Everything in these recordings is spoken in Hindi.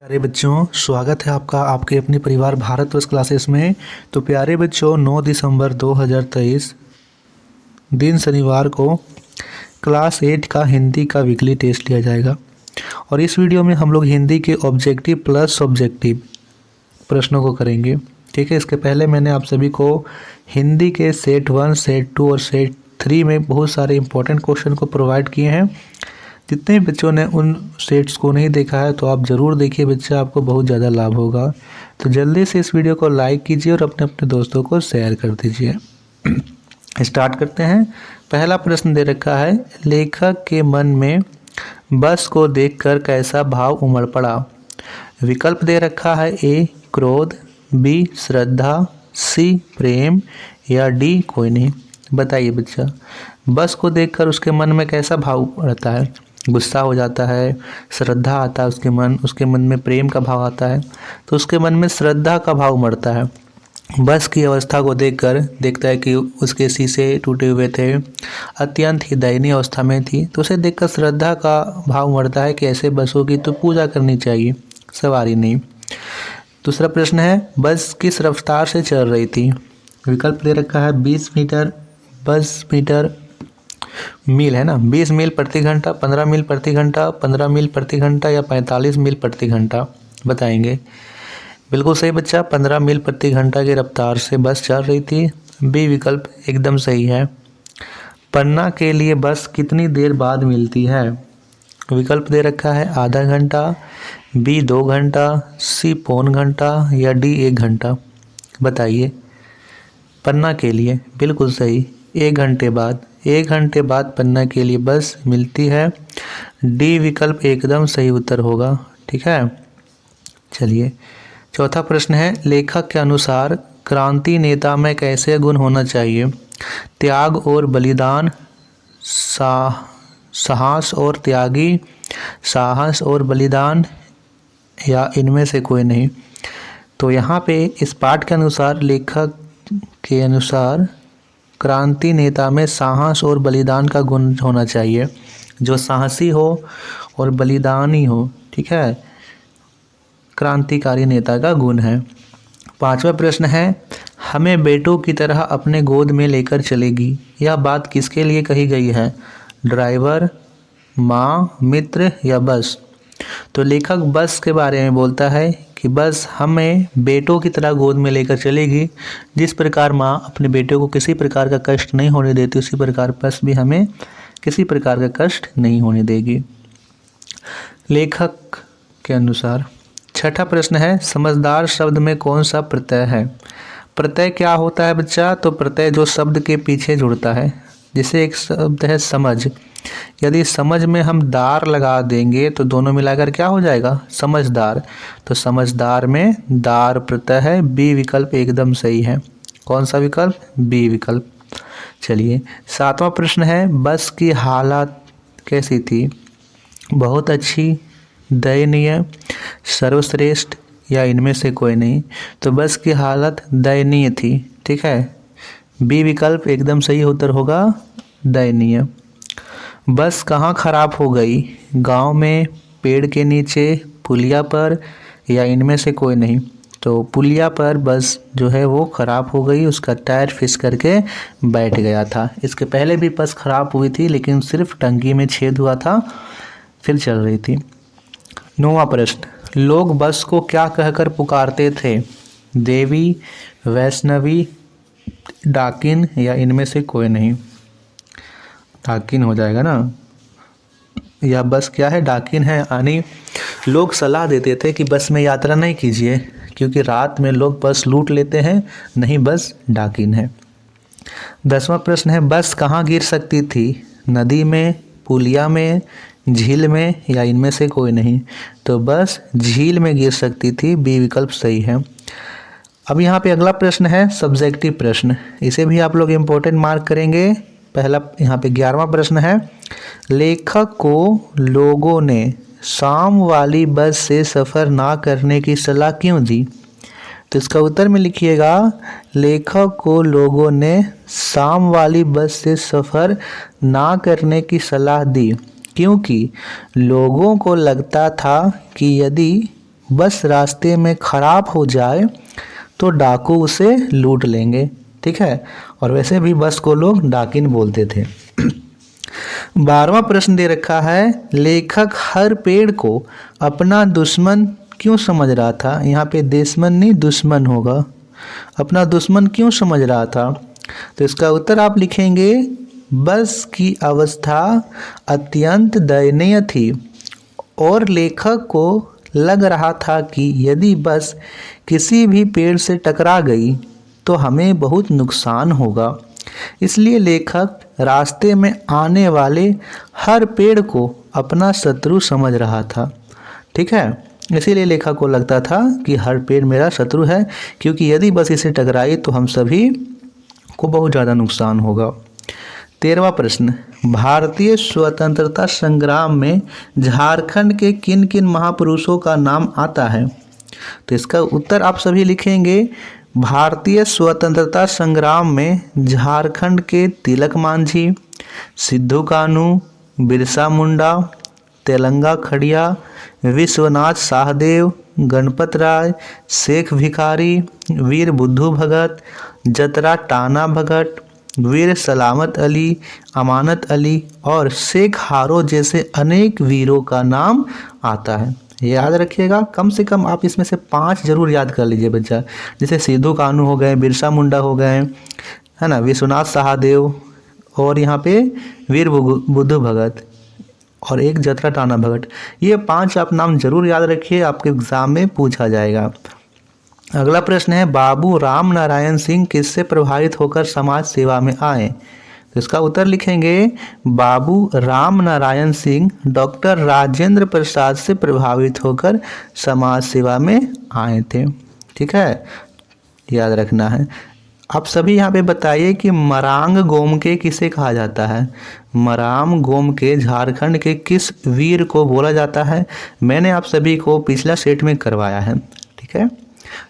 प्यारे बच्चों, स्वागत है आपका आपके अपने परिवार भारतवर्ष क्लासेस में। तो प्यारे बच्चों, 9 दिसंबर 2023 दिन शनिवार को क्लास 8 का हिंदी का वीकली टेस्ट लिया जाएगा। और इस वीडियो में हम लोग हिंदी के ऑब्जेक्टिव प्लस सब्जेक्टिव प्रश्नों को करेंगे। ठीक है, इसके पहले मैंने आप सभी को हिंदी के सेट 1, सेट 2 और सेट 3 में बहुत सारे इंपॉर्टेंट क्वेश्चन को प्रोवाइड किए हैं। जितने बच्चों ने उन सेट्स को नहीं देखा है तो आप ज़रूर देखिए बच्चा, आपको बहुत ज़्यादा लाभ होगा। तो जल्दी से इस वीडियो को लाइक कीजिए और अपने अपने दोस्तों को शेयर कर दीजिए। स्टार्ट करते हैं। पहला प्रश्न दे रखा है, लेखक के मन में बस को देखकर कैसा भाव उमड़ पड़ा। विकल्प दे रखा है, ए क्रोध, बी श्रद्धा, सी प्रेम या डी कोई नहीं। बताइए बच्चा, बस को देखकर उसके मन में कैसा भाव रहता है। गुस्सा हो जाता है, श्रद्धा आता है उसके मन में प्रेम का भाव आता है, तो उसके मन में श्रद्धा का भाव उमड़ता है। बस की अवस्था को देखकर देखता है कि उसके शीशे टूटे हुए थे, अत्यंत ही दयनीय अवस्था में थी, तो उसे देखकर श्रद्धा का भाव उमड़ता है कि ऐसे बसों की तो पूजा करनी चाहिए, सवारी नहीं। दूसरा प्रश्न है, बस किस रफ्तार से चल रही थी। विकल्प दे रखा है 20 मीटर, 10 मीटर मील है ना, 20 मील प्रति घंटा, 15 मील प्रति घंटा, 15 मील प्रति घंटा या 45 मील प्रति घंटा। बताएंगे। बिल्कुल सही बच्चा, 15 मील प्रति घंटा की रफ्तार से बस चल रही थी। बी विकल्प एकदम सही है। पन्ना के लिए बस कितनी देर बाद मिलती है। विकल्प दे रखा है, आधा घंटा, बी 2 घंटा, सी पौन घंटा या डी 1 घंटा। बताइए। पन्ना के लिए बिल्कुल सही, 1 घंटे बाद। 1 घंटे बाद पन्ना के लिए बस मिलती है। डी विकल्प एकदम सही उत्तर होगा। ठीक है, चलिए चौथा प्रश्न है, लेखक के अनुसार क्रांति नेता में कैसे गुण होना चाहिए। त्याग और बलिदान, साहस और त्यागी, साहस और बलिदान या इनमें से कोई नहीं। तो यहाँ पे इस पाठ के अनुसार लेखक के अनुसार क्रांति नेता में साहस और बलिदान का गुण होना चाहिए, जो साहसी हो और बलिदानी हो। ठीक है, क्रांतिकारी नेता का गुण है। पांचवा प्रश्न है, हमें बेटों की तरह अपने गोद में लेकर चलेगी। यह बात किसके लिए कही गई है। ड्राइवर, माँ, मित्र या बस। तो लेखक बस के बारे में बोलता है कि बस हमें बेटों की तरह गोद में लेकर चलेगी। जिस प्रकार माँ अपने बेटे को किसी प्रकार का कष्ट नहीं होने देती, उसी प्रकार बस भी हमें किसी प्रकार का कष्ट नहीं होने देगी, लेखक के अनुसार। छठा प्रश्न है, समझदार शब्द में कौन सा प्रत्यय है। प्रत्यय क्या होता है बच्चा। तो प्रत्यय जो शब्द के पीछे जुड़ता है, जैसे एक शब्द है समझ, यदि समझ में हम दार लगा देंगे तो दोनों मिलाकर क्या हो जाएगा, समझदार। तो समझदार में दार प्रत्यय है। बी विकल्प एकदम सही है। कौन सा विकल्प, बी विकल्प। चलिए सातवां प्रश्न है, बस की हालत कैसी थी। बहुत अच्छी, दयनीय, सर्वश्रेष्ठ या इनमें से कोई नहीं। तो बस की हालत दयनीय थी। ठीक है, बी विकल्प एकदम सही उत्तर होगा, दयनीय। बस कहाँ खराब हो गई। गांव में, पेड़ के नीचे, पुलिया पर या इनमें से कोई नहीं। तो पुलिया पर बस जो है वो खराब हो गई, उसका टायर फिस करके बैठ गया था। इसके पहले भी बस खराब हुई थी, लेकिन सिर्फ टंकी में छेद हुआ था, फिर चल रही थी। नौवां प्रश्न, लोग बस को क्या कहकर पुकारते थे। देवी, वैष्णवी, डाकिन या इनमें से कोई नहीं। डाकिन हो जाएगा ना, या बस क्या है, डाकिन है। यानी लोग सलाह देते थे कि बस में यात्रा नहीं कीजिए, क्योंकि रात में लोग बस लूट लेते हैं, नहीं बस डाकिन है। 10वां प्रश्न है, बस कहाँ गिर सकती थी। नदी में, पुलिया में, झील में या इनमें से कोई नहीं। तो बस झील में गिर सकती थी। बी विकल्प सही है। अब यहाँ पे अगला प्रश्न है सब्जेक्टिव प्रश्न, इसे भी आप लोग इम्पोर्टेंट मार्क करेंगे। पहला यहाँ पे 11वां प्रश्न है, लेखक को लोगों ने शाम वाली बस से सफ़र ना करने की सलाह क्यों दी। तो इसका उत्तर में लिखिएगा, लेखक को लोगों ने शाम वाली बस से सफ़र ना करने की सलाह दी, क्योंकि लोगों को लगता था कि यदि बस रास्ते में खराब हो जाए तो डाकू उसे लूट लेंगे। ठीक है, और वैसे भी बस को लोग डाकिन बोलते थे। 12वां प्रश्न दे रखा है, लेखक हर पेड़ को अपना दुश्मन क्यों समझ रहा था। यहाँ पे दुश्मन नहीं दुश्मन होगा, अपना दुश्मन क्यों समझ रहा था। तो इसका उत्तर आप लिखेंगे, बस की अवस्था अत्यंत दयनीय थी और लेखक को लग रहा था कि यदि बस किसी भी पेड़ से टकरा गई तो हमें बहुत नुकसान होगा। इसलिए लेखक रास्ते में आने वाले हर पेड़ को अपना शत्रु समझ रहा था। ठीक है, इसीलिए लेखक को लगता था कि हर पेड़ मेरा शत्रु है, क्योंकि यदि बस इसे टकराई तो हम सभी को बहुत ज़्यादा नुकसान होगा। 13वां प्रश्न, भारतीय स्वतंत्रता संग्राम में झारखंड के किन किन महापुरुषों का नाम आता है। तो इसका उत्तर आप सभी लिखेंगे, भारतीय स्वतंत्रता संग्राम में झारखंड के तिलक मांझी, सिद्धू कान्हू, बिरसा मुंडा, तेलंगा खड़िया, विश्वनाथ साहदेव, गणपत राय, शेख भिखारी, वीर बुद्धू भगत, जतरा टाना भगत, वीर सलामत अली, अमानत अली और शेख हारो जैसे अनेक वीरों का नाम आता है। याद रखिएगा, कम से कम आप इसमें से 5 जरूर याद कर लीजिए बच्चा। जैसे सिद्धू कान्हू हो गए, बिरसा मुंडा हो गए, है ना, विश्वनाथ साहदेव, और यहाँ पे वीर बुद्धू भगत और एक जतरा टाना भगत। ये 5 आप नाम जरूर याद रखिए, आपके एग्जाम में पूछा जाएगा। अगला प्रश्न है, बाबू राम नारायण सिंह किससे प्रभावित होकर समाज सेवा में आए। तो इसका उत्तर लिखेंगे, बाबू राम नारायण सिंह डॉक्टर राजेंद्र प्रसाद से प्रभावित होकर समाज सेवा में आए थे। ठीक है, याद रखना है। आप सभी यहाँ पे बताइए कि मरांग गोमके किसे कहा जाता है। मरांग गोमके झारखंड के किस वीर को बोला जाता है। मैंने आप सभी को पिछला सेट में करवाया है। ठीक है,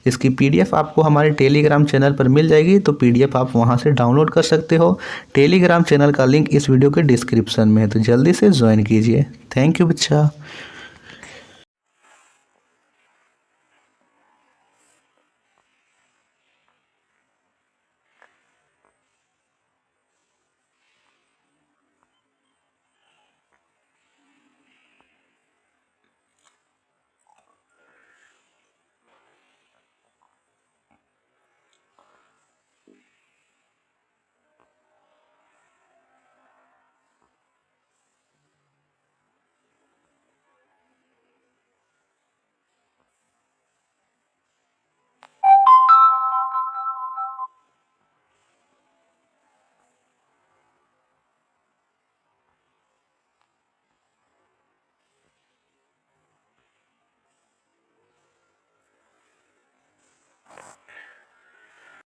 इसकी पीडीएफ आपको हमारे टेलीग्राम चैनल पर मिल जाएगी, तो पीडीएफ आप वहां से डाउनलोड कर सकते हो। टेलीग्राम चैनल का लिंक इस वीडियो के डिस्क्रिप्शन में है, तो जल्दी से ज्वाइन कीजिए। थैंक यू बच्चा।